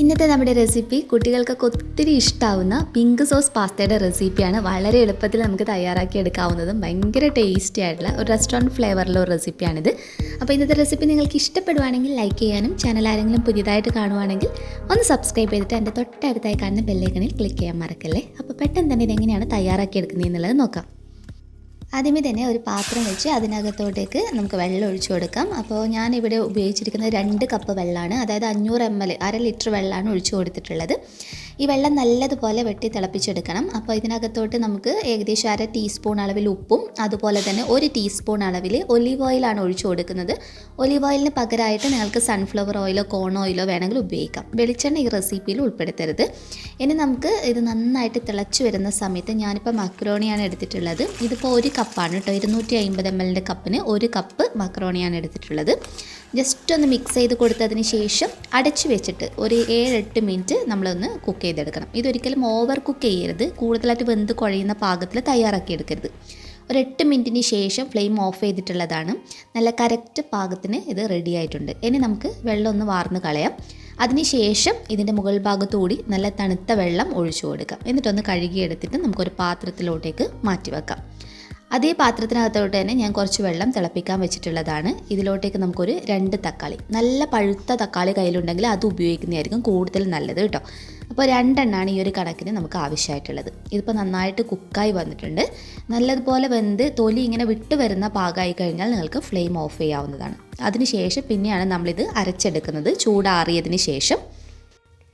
ഇന്നത്തെ നമ്മുടെ റെസിപ്പി കുട്ടികൾക്കൊക്കെ ഒത്തിരി ഇഷ്ടമാവുന്ന പിങ്ക് സോസ് പാസ്തയുടെ റെസിപ്പിയാണ്. വളരെ എളുപ്പത്തിൽ നമുക്ക് തയ്യാറാക്കി എടുക്കാവുന്നതും ഭയങ്കര ടേസ്റ്റി ആയിട്ടുള്ള ഒരു റെസ്റ്റോറൻറ്റ് ഫ്ലേവറിലുള്ള ഒരു റെസിപ്പിയാണിത്. അപ്പോൾ ഇന്നത്തെ റെസിപ്പി നിങ്ങൾക്ക് ഇഷ്ടപ്പെടുവാണെങ്കിൽ ലൈക്ക് ചെയ്യാനും ചാനൽ ആരെങ്കിലും പുതിയതായിട്ട് കാണുവാണെങ്കിൽ ഒന്ന് സബ്സ്ക്രൈബ് ചെയ്തിട്ട് എൻ്റെ തൊട്ടടുത്തായി കാണുന്ന ബെല്ലൈക്കണിൽ ക്ലിക്ക് ചെയ്യാൻ മറക്കല്ലേ. അപ്പോൾ പെട്ടെന്ന് തന്നെ ഇതെങ്ങനെയാണ് തയ്യാറാക്കി എടുക്കുന്നത് എന്നുള്ളത് നോക്കാം. ആദ്യമേ തന്നെ ഒരു പാത്രം വെച്ച് അതിനകത്തോട്ടേക്ക് നമുക്ക് വെള്ളം ഒഴിച്ചു കൊടുക്കാം. അപ്പോൾ ഞാനിവിടെ ഉപയോഗിച്ചിരിക്കുന്നത് 2 കപ്പ് വെള്ളമാണ്, അതായത് 500 ml, 1/2 ലിറ്റർ വെള്ളമാണ് ഒഴിച്ചു കൊടുത്തിട്ടുള്ളത്. ഈ വെള്ളം നല്ലതുപോലെ വെട്ടി തിളപ്പിച്ചെടുക്കണം. അപ്പോൾ ഇതിനകത്തോട്ട് നമുക്ക് ഏകദേശം 1/2 ടീസ്പൂൺ അളവിൽ ഉപ്പും അതുപോലെ തന്നെ 1 ടീസ്പൂൺ അളവിൽ ഒലീവ് ഓയിലാണ് ഒഴിച്ചു കൊടുക്കുന്നത്. ഒലീവ് ഓയിലിന് പകരമായിട്ട് നിങ്ങൾക്ക് സൺഫ്ലവർ ഓയിലോ കോൺ ഓയിലോ വേണമെങ്കിൽ ഉപയോഗിക്കാം. വെളിച്ചെണ്ണ ഈ റെസിപ്പിയിൽ ഉൾപ്പെടുത്തരുത്. ഇനി നമുക്ക് ഇത് നന്നായിട്ട് തിളച്ച് വരുന്ന സമയത്ത് ഞാനിപ്പോൾ മക്രോണിയാണ് എടുത്തിട്ടുള്ളത്. ഇതിപ്പോൾ 1 കപ്പാണ് കേട്ടോ, 250 ml കപ്പിന് 1 കപ്പ് മക്രോണിയാണ് എടുത്തിട്ടുള്ളത്. ജസ്റ്റ് ഒന്ന് മിക്സ് ചെയ്ത് കൊടുത്തതിന് ശേഷം അടച്ചു വെച്ചിട്ട് ഒരു 7-8 മിനിറ്റ് നമ്മളൊന്ന് കുക്ക് ചെയ്തെടുക്കണം. ഇതൊരിക്കലും ഓവർ കുക്ക് ചെയ്യരുത്, കൂടുതലായിട്ട് വെന്ത് കുഴയുന്ന പാകത്തിൽ തയ്യാറാക്കി എടുക്കരുത്. ഒരു 8 മിനിറ്റിന് ശേഷം ഫ്ലെയിം ഓഫ് ചെയ്തിട്ടുള്ളതാണ്. നല്ല കറക്റ്റ് പാകത്തിന് ഇത് റെഡി ആയിട്ടുണ്ട്. ഇനി നമുക്ക് വെള്ളം ഒന്ന് വാർന്ന് കളയാം. അതിനുശേഷം ഇതിൻ്റെ മുകൾ ഭാഗത്തുകൂടി നല്ല തണുത്ത വെള്ളം ഒഴിച്ചു കൊടുക്കാം. എന്നിട്ടൊന്ന് കഴുകിയെടുത്തിട്ട് നമുക്കൊരു പാത്രത്തിലോട്ടേക്ക് മാറ്റി വെക്കാം. അതേ പാത്രത്തിനകത്തോട്ട് തന്നെ ഞാൻ കുറച്ച് വെള്ളം തിളപ്പിക്കാൻ വെച്ചിട്ടുള്ളതാണ്. ഇതിലോട്ടേക്ക് നമുക്കൊരു 2 തക്കാളി, നല്ല പഴുത്ത തക്കാളി കയ്യിലുണ്ടെങ്കിൽ അത് ഉപയോഗിക്കുന്നതായിരിക്കും കൂടുതൽ നല്ലത് കേട്ടോ. അപ്പോൾ 2 എണ്ണമാണ് ഈ ഒരു കണക്കിന് നമുക്ക് ആവശ്യമായിട്ടുള്ളത്. ഇതിപ്പോൾ നന്നായിട്ട് കുക്കായി വന്നിട്ടുണ്ട്. നല്ലതുപോലെ വെന്ത് തൊലി ഇങ്ങനെ വിട്ട് വരുന്ന പാകമായി കഴിഞ്ഞാൽ നിങ്ങൾക്ക് ഫ്ലെയിം ഓഫ് ചെയ്യാവുന്നതാണ്. അതിനുശേഷം പിന്നെയാണ് നമ്മളിത് അരച്ചെടുക്കുന്നത്. ചൂടാറിയതിന് ശേഷം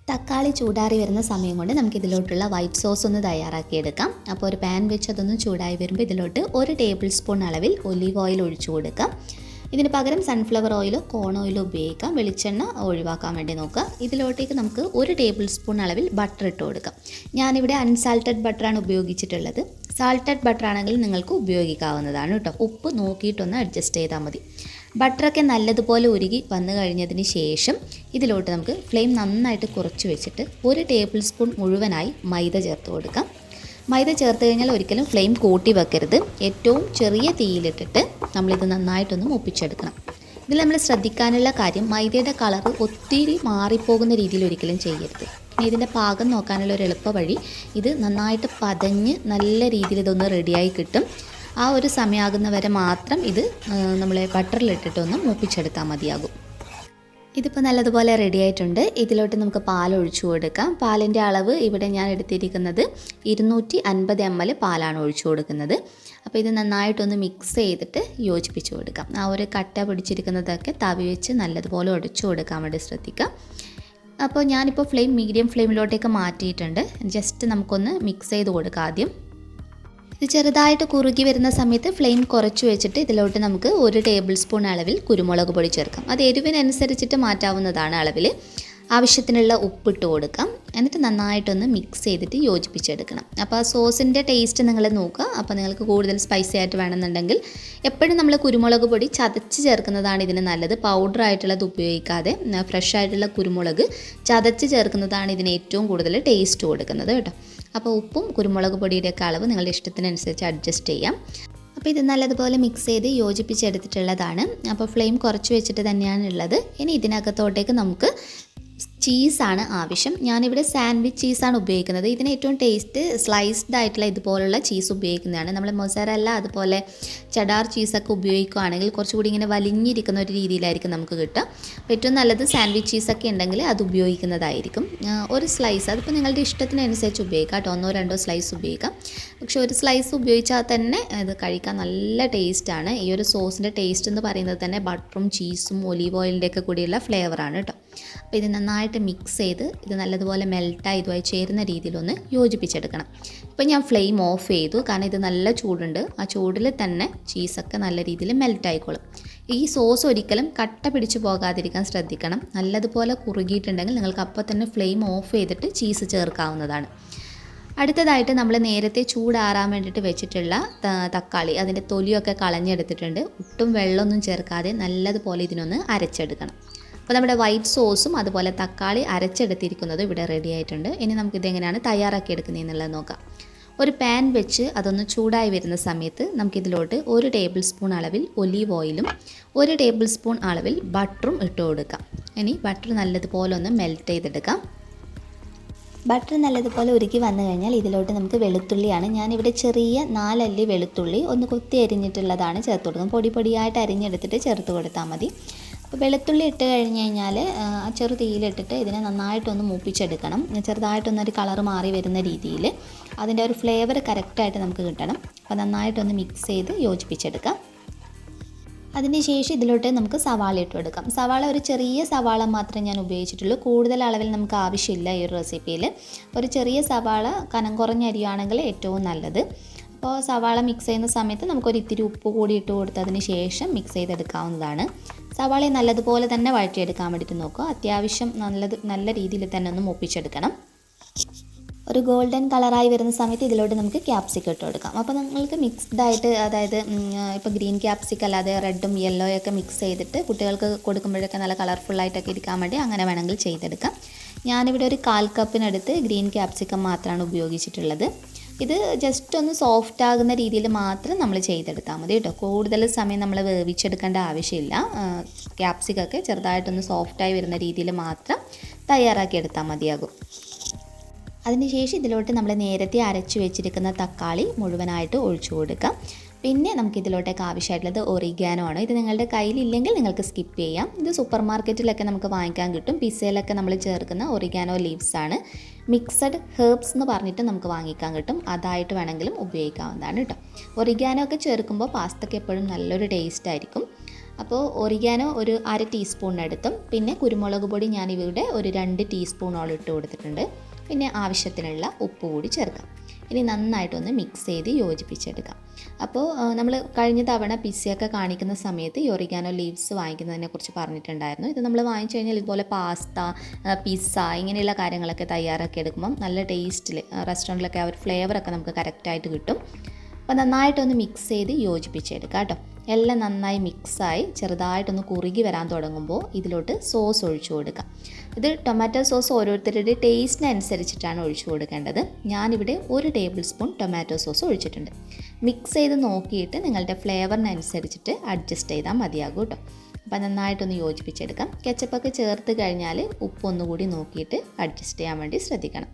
തക്കാളി ചൂടാറി വരുന്ന സമയം കൊണ്ട് നമുക്ക് ഇതിലോട്ടുള്ള വൈറ്റ് സോസ് ഒന്ന് തയ്യാറാക്കിയെടുക്കാം. അപ്പോൾ ഒരു പാൻ വെച്ച് അതൊന്ന് ചൂടായി വരുമ്പോൾ ഇതിലോട്ട് 1 ടേബിൾ സ്പൂൺ അളവിൽ ഒലീവ് ഓയിൽ ഒഴിച്ചു കൊടുക്കാം. ഇതിന് പകരം സൺഫ്ലവർ ഓയിലോ കോൺ ഓയിലോ ഉപയോഗിക്കാം. വെളിച്ചെണ്ണ ഒഴിവാക്കാൻ വേണ്ടി നോക്കുക. ഇതിലോട്ടേക്ക് നമുക്ക് 1 ടേബിൾ സ്പൂൺ അളവിൽ ബട്ടർ ഇട്ട് കൊടുക്കാം. ഞാനിവിടെ അൺസാൾട്ടഡ് ബട്ടറാണ് ഉപയോഗിച്ചിട്ടുള്ളത്. സാൾട്ടഡ് ബട്ടർ ആണെങ്കിൽ നിങ്ങൾക്ക് ഉപയോഗിക്കാവുന്നതാണ് കേട്ടോ. ഉപ്പ് നോക്കിയിട്ടൊന്ന് അഡ്ജസ്റ്റ് ചെയ്താൽ മതി. ബട്ടറൊക്കെ നല്ലതുപോലെ ഉരുകി വന്നു കഴിഞ്ഞതിന് ശേഷം ഇതിലോട്ട് നമുക്ക് ഫ്ലെയിം നന്നായിട്ട് കുറച്ച് വെച്ചിട്ട് 1 ടേബിൾ സ്പൂൺ മുഴുവനായി മൈദ ചേർത്ത് കൊടുക്കാം. മൈദ ചേർത്ത് കഴിഞ്ഞാൽ ഒരിക്കലും ഫ്ലെയിം കൂട്ടി വെക്കരുത്. ഏറ്റവും ചെറിയ തീയിലിട്ടിട്ട് നമ്മളിത് നന്നായിട്ടൊന്ന് ഒപ്പിച്ചെടുക്കണം. ഇതിൽ നമ്മൾ ശ്രദ്ധിക്കാനുള്ള കാര്യം മൈദയുടെ കളർ ഒത്തിരി മാറിപ്പോകുന്ന രീതിയിൽ ഒരിക്കലും ചെയ്യരുത്. ഇനി ഇതിൻ്റെ പാകം നോക്കാനുള്ള ഒരു എളുപ്പ വഴി, ഇത് നന്നായിട്ട് പതഞ്ഞ് നല്ല രീതിയിൽ ഇതൊന്ന് റെഡിയായി കിട്ടും. ആ ഒരു സമയമാകുന്ന വരെ മാത്രം ഇത് നമ്മൾ ബട്ടറിലിട്ടിട്ടൊന്ന് മൂപ്പിച്ചെടുത്താൽ മതിയാകും. ഇതിപ്പോൾ നല്ലതുപോലെ റെഡി ആയിട്ടുണ്ട്. ഇതിലോട്ട് നമുക്ക് പാൽ ഒഴിച്ചു കൊടുക്കാം. പാലിൻ്റെ അളവ് ഇവിടെ ഞാൻ എടുത്തിരിക്കുന്നത് 250 ml പാലാണ് ഒഴിച്ചു കൊടുക്കുന്നത്. അപ്പോൾ ഇത് നന്നായിട്ടൊന്ന് മിക്സ് ചെയ്തിട്ട് യോജിപ്പിച്ച് കൊടുക്കാം. ആ ഒരു കട്ട പിടിച്ചിരിക്കുന്നതൊക്കെ തവി വെച്ച് നല്ലതുപോലെ ഉടച്ചു കൊടുക്കാൻ വേണ്ടി ശ്രദ്ധിക്കാം. അപ്പോൾ ഞാനിപ്പോൾ ഫ്ലെയിം മീഡിയം ഫ്ലെയിമിലോട്ടേക്ക് മാറ്റിയിട്ടുണ്ട്. ജസ്റ്റ് നമുക്കൊന്ന് മിക്സ് ചെയ്ത് കൊടുക്കാം ആദ്യം. ഇത് ചെറുതായിട്ട് കുറുകി വരുന്ന സമയത്ത് ഫ്ലെയിം കുറച്ച് വെച്ചിട്ട് ഇതിലോട്ട് നമുക്ക് 1 ടേബിൾ സ്പൂൺ അളവിൽ കുരുമുളക് പൊടി ചേർക്കാം. അത് എരിവിനനുസരിച്ചിട്ട് മാറ്റാവുന്നതാണ് അളവിൽ. ആവശ്യത്തിനുള്ള ഉപ്പിട്ട് കൊടുക്കാം. എന്നിട്ട് നന്നായിട്ടൊന്ന് മിക്സ് ചെയ്തിട്ട് യോജിപ്പിച്ചെടുക്കണം. അപ്പോൾ ആ സോസിൻ്റെ ടേസ്റ്റ് നിങ്ങൾ നോക്കുക. അപ്പോൾ നിങ്ങൾക്ക് കൂടുതൽ സ്പൈസി ആയിട്ട് വേണമെന്നുണ്ടെങ്കിൽ എപ്പോഴും നമ്മൾ കുരുമുളക് പൊടി ചതച്ച് ചേർക്കുന്നതാണ് ഇതിന് നല്ലത്. പൗഡറായിട്ടുള്ളത് ഉപയോഗിക്കാതെ ഫ്രഷ് ആയിട്ടുള്ള കുരുമുളക് ചതച്ച് ചേർക്കുന്നതാണ് ഇതിന് ഏറ്റവും കൂടുതൽ ടേസ്റ്റ് കൊടുക്കുന്നത് കേട്ടോ. അപ്പോൾ ഉപ്പും കുരുമുളക് പൊടിയുടെയൊക്കെ അളവ് നിങ്ങളുടെ ഇഷ്ടത്തിനനുസരിച്ച് അഡ്ജസ്റ്റ് ചെയ്യാം. അപ്പോൾ ഇത് നല്ലതുപോലെ മിക്സ് ചെയ്ത് യോജിപ്പിച്ചെടുത്തിട്ടുള്ളതാണ്. അപ്പോൾ ഫ്ലെയിം കുറച്ച് വെച്ചിട്ട് തന്നെയാണ് ഉള്ളത്. ഇനി ഇതിനകത്തോട്ടേക്ക് നമുക്ക് ചീസാണ് ആവശ്യം. ഞാനിവിടെ സാൻഡ്വിച്ച് ചീസാണ് ഉപയോഗിക്കുന്നത്. ഇതിന് ഏറ്റവും ടേസ്റ്റ് സ്ലൈസ്ഡ് ആയിട്ടുള്ള ഇതുപോലുള്ള ചീസ് ഉപയോഗിക്കുന്നതാണ്. നമ്മൾ മൊസറല്ല അതുപോലെ ചഡാർ ചീസൊക്കെ ഉപയോഗിക്കുകയാണെങ്കിൽ കുറച്ചുകൂടി ഇങ്ങനെ വലിഞ്ഞിരിക്കുന്ന ഒരു രീതിയിലായിരിക്കും നമുക്ക് കിട്ടുക. അപ്പോൾ ഏറ്റവും നല്ലത് സാൻഡ്വിച്ച് ചീസൊക്കെ ഉണ്ടെങ്കിൽ അത് ഉപയോഗിക്കുന്നതായിരിക്കും. ഒരു സ്ലൈസ് അതിപ്പോൾ നിങ്ങളുടെ ഇഷ്ടത്തിനനുസരിച്ച് ഉപയോഗിക്കാം കേട്ടോ. 1-2 സ്ലൈസ് ഉപയോഗിക്കാം. പക്ഷേ ഒരു സ്ലൈസ് ഉപയോഗിച്ചാൽ തന്നെ ഇത് കഴിക്കാൻ നല്ല ടേസ്റ്റാണ്. ഈ ഒരു സോസിൻ്റെ ടേസ്റ്റ് എന്ന് പറയുന്നത് തന്നെ ബട്ടറും ചീസും ഒലീവ് ഓയിലിൻ്റെയൊക്കെ കൂടിയുള്ള ഫ്ലേവറാണ് കേട്ടോ. അപ്പോൾ ഇത് നന്നായിട്ട് മിക്സ് ചെയ്ത് ഇത് നല്ലതുപോലെ മെൽട്ടായി ഇതുമായി ചേരുന്ന രീതിയിലൊന്ന് യോജിപ്പിച്ചെടുക്കണം. ഇപ്പോൾ ഞാൻ ഫ്ലെയിം ഓഫ് ചെയ്തു, കാരണം ഇത് നല്ല ചൂടുണ്ട്. ആ ചൂടിൽ തന്നെ ചീസൊക്കെ നല്ല രീതിയിൽ മെൽട്ടായിക്കോളും. ഈ സോസ് ഒരിക്കലും കട്ട പിടിച്ച് പോകാതിരിക്കാൻ ശ്രദ്ധിക്കണം. നല്ലതുപോലെ കുറുകിയിട്ടുണ്ടെങ്കിൽ നിങ്ങൾക്ക് അപ്പോൾ തന്നെ ഫ്ലെയിം ഓഫ് ചെയ്തിട്ട് ചീസ് ചേർക്കാവുന്നതാണ്. അടുത്തതായിട്ട് നമ്മൾ നേരത്തെ ചൂടാറാൻ വേണ്ടിയിട്ട് വെച്ചിട്ടുള്ള തക്കാളി, അതിൻ്റെ തൊലിയൊക്കെ കളഞ്ഞെടുത്തിട്ടുണ്ട്. ഒട്ടും വെള്ളമൊന്നും ചേർക്കാതെ നല്ലതുപോലെ ഇതിനൊന്ന് അരച്ചെടുക്കണം. അപ്പോൾ നമ്മുടെ വൈറ്റ് സോസും അതുപോലെ തക്കാളി അരച്ചെടുത്തിരിക്കുന്നത് ഇവിടെ റെഡി ആയിട്ടുണ്ട്. ഇനി നമുക്കിതെങ്ങനെയാണ് തയ്യാറാക്കി എടുക്കുന്നത് എന്നുള്ളത് നോക്കാം. ഒരു പാൻ വെച്ച് അതൊന്ന് ചൂടായി വരുന്ന സമയത്ത് നമുക്കിതിലോട്ട് 1 ടേബിൾ സ്പൂൺ അളവിൽ ഒലീവ് ഓയിലും 1 ടേബിൾ സ്പൂൺ അളവിൽ ബട്ടറും ഇട്ട് കൊടുക്കാം. ഇനി ബട്ടർ നല്ലതുപോലെ ഒന്ന് മെൽറ്റ് ചെയ്തെടുക്കാം. ബട്ടർ നല്ലതുപോലെ ഉരുക്കി വന്നു കഴിഞ്ഞാൽ ഇതിലോട്ട് നമുക്ക് വെളുത്തുള്ളിയാണ്. ഞാനിവിടെ ചെറിയ 4 അല്ലി വെളുത്തുള്ളി ഒന്ന് കുത്തി അരിഞ്ഞിട്ടുള്ളതാണ് ചേർത്ത് കൊടുക്കുന്നത്. പൊടി പൊടിയായിട്ട് അരിഞ്ഞെടുത്തിട്ട് ചേർത്ത് കൊടുത്താൽ മതി. അപ്പോൾ വെളുത്തുള്ളി ഇട്ട് കഴിഞ്ഞ് കഴിഞ്ഞാൽ ചെറു തീയിലിട്ടിട്ട് ഇതിനെ നന്നായിട്ടൊന്ന് മൂപ്പിച്ചെടുക്കണം. ചെറുതായിട്ടൊന്നൊരു കളർ മാറി വരുന്ന രീതിയിൽ അതിൻ്റെ ഒരു ഫ്ലേവർ കറക്റ്റായിട്ട് നമുക്ക് കിട്ടണം. അപ്പോൾ നന്നായിട്ടൊന്ന് മിക്സ് ചെയ്ത് യോജിപ്പിച്ചെടുക്കാം. അതിന് ശേഷം ഇതിലോട്ട് നമുക്ക് സവാള ഇട്ട് കൊടുക്കാം. സവാള ഒരു ചെറിയ സവാള മാത്രമേ ഞാൻ ഉപയോഗിച്ചിട്ടുള്ളൂ. കൂടുതൽ അളവിൽ നമുക്ക് ആവശ്യമില്ല ഈ ഒരു റെസിപ്പിയിൽ. ഒരു ചെറിയ സവാള കനം കുറഞ്ഞ അരിയാണെങ്കിൽ ഏറ്റവും നല്ലത്. അപ്പോൾ സവാള മിക്സ് ചെയ്യുന്ന സമയത്ത് നമുക്കൊരു ഇത്തിരി ഉപ്പ് കൂടി ഇട്ട് കൊടുത്തതിന് ശേഷം മിക്സ് ചെയ്തെടുക്കാവുന്നതാണ്. സവാളയെ നല്ലതുപോലെ തന്നെ വഴറ്റിയെടുക്കാൻ വേണ്ടിയിട്ട് നോക്കുക. അത്യാവശ്യം നല്ല രീതിയിൽ തന്നെ ഒന്ന് മൂപ്പിച്ചെടുക്കണം. ഒരു ഗോൾഡൻ കളറായി വരുന്ന സമയത്ത് ഇതിലോട്ട് നമുക്ക് ക്യാപ്സിക്കം ഇട്ട് കൊടുക്കാം. അപ്പോൾ നിങ്ങൾക്ക് മിക്സ്ഡ് ആയിട്ട്, അതായത് ഇപ്പോൾ ഗ്രീൻ ക്യാപ്സിക്കം അല്ലാതെ റെഡും യെല്ലോയൊക്കെ മിക്സ് ചെയ്തിട്ട് കുട്ടികൾക്ക് കൊടുക്കുമ്പോഴൊക്കെ നല്ല കളർഫുള്ളായിട്ടൊക്കെ ഇരിക്കാൻ വേണ്ടി അങ്ങനെ വേണമെങ്കിൽ ചെയ്തെടുക്കാം. ഞാനിവിടെ ഒരു 1/4 കപ്പിനടുത്ത് ഗ്രീൻ ക്യാപ്സിക്കം മാത്രമാണ് ഉപയോഗിച്ചിട്ടുള്ളത്. ഇത് ജസ്റ്റ് ഒന്ന് സോഫ്റ്റ് ആകുന്ന രീതിയിൽ മാത്രം നമ്മൾ ചെയ്തെടുത്താൽ മതി കേട്ടോ. കൂടുതൽ സമയം നമ്മൾ വേവിച്ചെടുക്കേണ്ട ആവശ്യമില്ല. ക്യാപ്സിക്കൊക്കെ ചെറുതായിട്ടൊന്ന് സോഫ്റ്റായി വരുന്ന രീതിയിൽ മാത്രം തയ്യാറാക്കി എടുത്താൽ മതിയാകും. അതിനുശേഷം ഇതിലോട്ട് നമ്മൾ നേരത്തെ അരച്ച് വെച്ചിരിക്കുന്ന തക്കാളി മുഴുവനായിട്ട് ഒഴിച്ചു കൊടുക്കാം. പിന്നെ നമുക്കിതിലോട്ടേക്ക് ആവശ്യമായിട്ടുള്ളത് ഒറിഗാനോ ആണ്. ഇത് നിങ്ങളുടെ കയ്യിലില്ലെങ്കിൽ നിങ്ങൾക്ക് സ്കിപ്പ് ചെയ്യാം. ഇത് സൂപ്പർ മാർക്കറ്റിലൊക്കെ നമുക്ക് വാങ്ങിക്കാൻ കിട്ടും. പിസ്സയിലൊക്കെ നമ്മൾ ചേർക്കുന്ന ഒറിഗാനോ ലീവ്സ് ആണ്. മിക്സഡ് ഹെർബ്സ് എന്ന് പറഞ്ഞിട്ട് നമുക്ക് വാങ്ങിക്കാൻ കിട്ടും. അതായിട്ട് വേണമെങ്കിലും ഉപയോഗിക്കാവുന്നതാണ് കേട്ടോ. ഒറിഗാനോ ഒക്കെ ചേർക്കുമ്പോൾ പാസ്തയ്ക്ക് എപ്പോഴും നല്ലൊരു ടേസ്റ്റ് ആയിരിക്കും. അപ്പോൾ ഒറിഗാനോ ഒരു 1/2 ടീസ്പൂണിനടുത്തും പിന്നെ കുരുമുളക് പൊടി ഞാനിവിടെ ഒരു 2 ടീസ്പൂണോളം ഇട്ട് കൊടുത്തിട്ടുണ്ട്. പിന്നെ ആവശ്യത്തിനുള്ള ഉപ്പ് കൂടി ചേർക്കാം. ഇനി നന്നായിട്ടൊന്ന് മിക്സ് ചെയ്ത് യോജിപ്പിച്ചെടുക്കാം. അപ്പോൾ നമ്മൾ കഴിഞ്ഞ തവണ പിസ്സയൊക്കെ കാണിക്കുന്ന സമയത്ത് ഈ ഒറിഗാനോ ലീവ്സ് വാങ്ങിക്കുന്നതിനെക്കുറിച്ച് പറഞ്ഞിട്ടുണ്ടായിരുന്നു. ഇത് നമ്മൾ വാങ്ങിച്ചു കഴിഞ്ഞാൽ ഇതുപോലെ പാസ്ത, പിസ്സ ഇങ്ങനെയുള്ള കാര്യങ്ങളൊക്കെ തയ്യാറാക്കി എടുക്കുമ്പം നല്ല ടേസ്റ്റിൽ റെസ്റ്റോറൻറ്റിലൊക്കെ ആ ഒരു ഫ്ലേവറൊക്കെ നമുക്ക് കറക്റ്റായിട്ട് കിട്ടും. അപ്പോൾ നന്നായിട്ടൊന്ന് മിക്സ് ചെയ്ത് യോജിപ്പിച്ചെടുക്കാം കേട്ടോ. എല്ലാം നന്നായി മിക്സായി ചെറുതായിട്ടൊന്ന് കുറുകി വരാൻ തുടങ്ങുമ്പോൾ ഇതിലോട്ട് സോസ് ഒഴിച്ചു കൊടുക്കാം. ഇത് ടൊമാറ്റോ സോസ് ഓരോരുത്തരുടെ ടേസ്റ്റിനനുസരിച്ചിട്ടാണ് ഒഴിച്ചു കൊടുക്കേണ്ടത്. ഞാനിവിടെ 1 ടേബിൾ സ്പൂൺ ടൊമാറ്റോ സോസ് ഒഴിച്ചിട്ടുണ്ട്. മിക്സ് ചെയ്ത് നോക്കിയിട്ട് നിങ്ങളുടെ ഫ്ലേവറിനനുസരിച്ചിട്ട് അഡ്ജസ്റ്റ് ചെയ്താൽ മതിയാകും കേട്ടോ. അപ്പോൾ നന്നായിട്ടൊന്ന് യോജിപ്പിച്ചെടുക്കാം. കെച്ചപ്പൊക്കെ ചേർത്ത് കഴിഞ്ഞാൽ ഉപ്പൊന്നുകൂടി നോക്കിയിട്ട് അഡ്ജസ്റ്റ് ചെയ്യാൻ വേണ്ടി ശ്രദ്ധിക്കണം.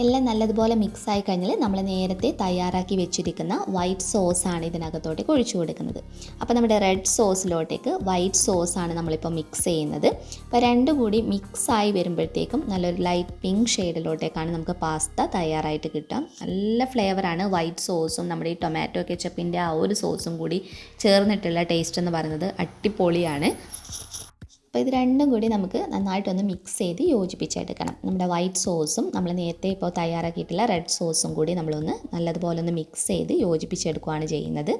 എല്ലാം നല്ലതുപോലെ മിക്സായി കഴിഞ്ഞാൽ നമ്മൾ നേരത്തെ തയ്യാറാക്കി വെച്ചിരിക്കുന്ന വൈറ്റ് സോസാണ് ഇതിനകത്തോട്ടേക്ക് ഒഴിച്ചു കൊടുക്കുന്നത്. അപ്പോൾ നമ്മുടെ റെഡ് സോസിലോട്ടേക്ക് വൈറ്റ് സോസാണ് നമ്മളിപ്പോൾ മിക്സ് ചെയ്യുന്നത്. അപ്പോൾ രണ്ടും കൂടി മിക്സായി വരുമ്പോഴത്തേക്കും നല്ലൊരു ലൈറ്റ് പിങ്ക് ഷെയ്ഡിലോട്ടേക്കാണ് നമുക്ക് പാസ്ത തയ്യാറായിട്ട് കിട്ടുക. നല്ല ഫ്ലേവറാണ്. വൈറ്റ് സോസും നമ്മുടെ ഈ ടൊമാറ്റോ കെച്ചപ്പിൻ്റെ ആ ഒരു സോസും കൂടി ചേർന്നിട്ടുള്ള ടേസ്റ്റ് എന്ന് പറയുന്നത് അടിപൊളിയാണ്. അപ്പോൾ ഇത് രണ്ടും കൂടി നമുക്ക് നന്നായിട്ടൊന്ന് മിക്സ് ചെയ്ത് യോജിപ്പിച്ചെടുക്കണം. നമ്മുടെ വൈറ്റ് സോസും നമ്മൾ നേരത്തെ ഇപ്പോൾ തയ്യാറാക്കിയിട്ടുള്ള റെഡ് സോസും കൂടി നമ്മളൊന്ന് നല്ലതുപോലെ ഒന്ന് മിക്സ് ചെയ്ത് യോജിപ്പിച്ചെടുക്കുകയാണ് ചെയ്യുന്നത്.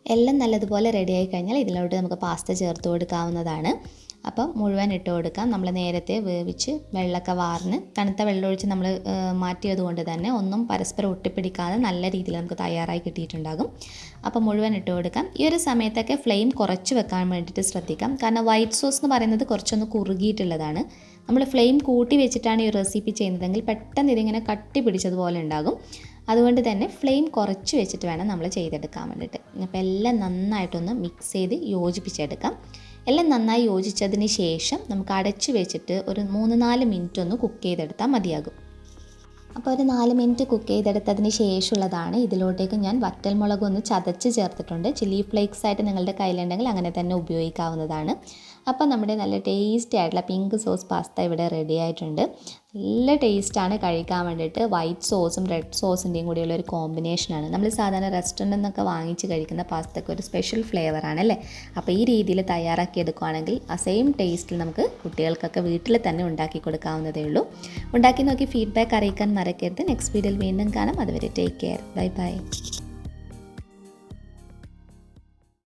എല്ലാം നല്ലതുപോലെ റെഡിയായി കഴിഞ്ഞാൽ ഇതിലോട്ട് നമുക്ക് പാസ്ത ചേർത്ത് കൊടുക്കാവുന്നതാണ്. അപ്പം മുഴുവൻ ഇട്ട് കൊടുക്കാം. നമ്മൾ നേരത്തെ വേവിച്ച് വെള്ളമൊക്കെ വാർന്ന് തണുത്ത വെള്ളം ഒഴിച്ച് നമ്മൾ മാറ്റിയത് കൊണ്ട് തന്നെ ഒന്നും പരസ്പരം ഒട്ടിപ്പിടിക്കാതെ നല്ല രീതിയിൽ നമുക്ക് തയ്യാറായി കിട്ടിയിട്ടുണ്ടാകും. അപ്പോൾ മുഴുവൻ ഇട്ട് കൊടുക്കാം. ഈ ഒരു സമയത്തൊക്കെ ഫ്ലെയിം കുറച്ച് വെക്കാൻ വേണ്ടിയിട്ട് ശ്രദ്ധിക്കാം. കാരണം വൈറ്റ് സോസ് എന്ന് പറയുന്നത് കുറച്ചൊന്ന് കുറുകിയിട്ടുള്ളതാണ്. നമ്മൾ ഫ്ലെയിം കൂട്ടി വെച്ചിട്ടാണ് ഈ റെസിപ്പി ചെയ്യുന്നതെങ്കിൽ പെട്ടെന്ന് ഇതിങ്ങനെ കട്ടി പിടിച്ചതുപോലെ ഉണ്ടാകും. അതുകൊണ്ട് തന്നെ ഫ്ലെയിം കുറച്ച് വെച്ചിട്ട് വേണം നമ്മൾ ചെയ്തെടുക്കാൻ വേണ്ടിയിട്ട്. അപ്പോൾ എല്ലാം നന്നായിട്ടൊന്ന് മിക്സ് ചെയ്ത് യോജിപ്പിച്ചെടുക്കാം. എല്ലാം നന്നായി യോജിച്ചതിന് ശേഷം നമുക്ക് അടച്ച് വെച്ചിട്ട് ഒരു 3-4 മിനിറ്റ് ഒന്ന് കുക്ക് ചെയ്തെടുത്താൽ മതിയാകും. അപ്പോൾ ഒരു 4 മിനിറ്റ് കുക്ക് ചെയ്തെടുത്തതിന് ശേഷമുള്ളതാണ്. ഇതിലോട്ടേക്ക് ഞാൻ വറ്റൽമുളക് ഒന്ന് ചതച്ച് ചേർത്തിട്ടുണ്ട്. ചില്ലി ഫ്ലേക്സ് ആയിട്ട് നിങ്ങളുടെ കയ്യിലുണ്ടെങ്കിൽ അങ്ങനെ തന്നെ ഉപയോഗിക്കാവുന്നതാണ്. അപ്പോൾ നമ്മുടെ നല്ല ടേസ്റ്റി ആയിട്ടുള്ള പിങ്ക് സോസ് പാസ്ത ഇവിടെ റെഡി ആയിട്ടുണ്ട്. നല്ല ടേസ്റ്റാണ് കഴിക്കാൻ വേണ്ടിയിട്ട്. വൈറ്റ് സോസും റെഡ് സോസിൻ്റെയും കൂടിയുള്ള ഒരു കോമ്പിനേഷനാണ്. നമ്മൾ സാധാരണ റെസ്റ്റോറൻറ്റിൽ നിന്നൊക്കെ വാങ്ങിച്ച് കഴിക്കുന്ന പാസ്തയ്ക്ക് ഒരു സ്പെഷ്യൽ ഫ്ലേവറാണല്ലേ. അപ്പോൾ ഈ രീതിയിൽ തയ്യാറാക്കി എടുക്കുകയാണെങ്കിൽ ആ സെയിം ടേസ്റ്റിൽ നമുക്ക് കുട്ടികൾക്കൊക്കെ വീട്ടിൽ തന്നെ ഉണ്ടാക്കി കൊടുക്കാവുന്നതേ ഉള്ളൂ. ഉണ്ടാക്കി നോക്കി ഫീഡ്ബാക്ക് അറിയിക്കാൻ മറക്കരുത്. നെക്സ്റ്റ് വീഡിയോയിൽ വീണ്ടും കാണാം. അതുവരെ ടേക്ക് കെയർ. Bye bye.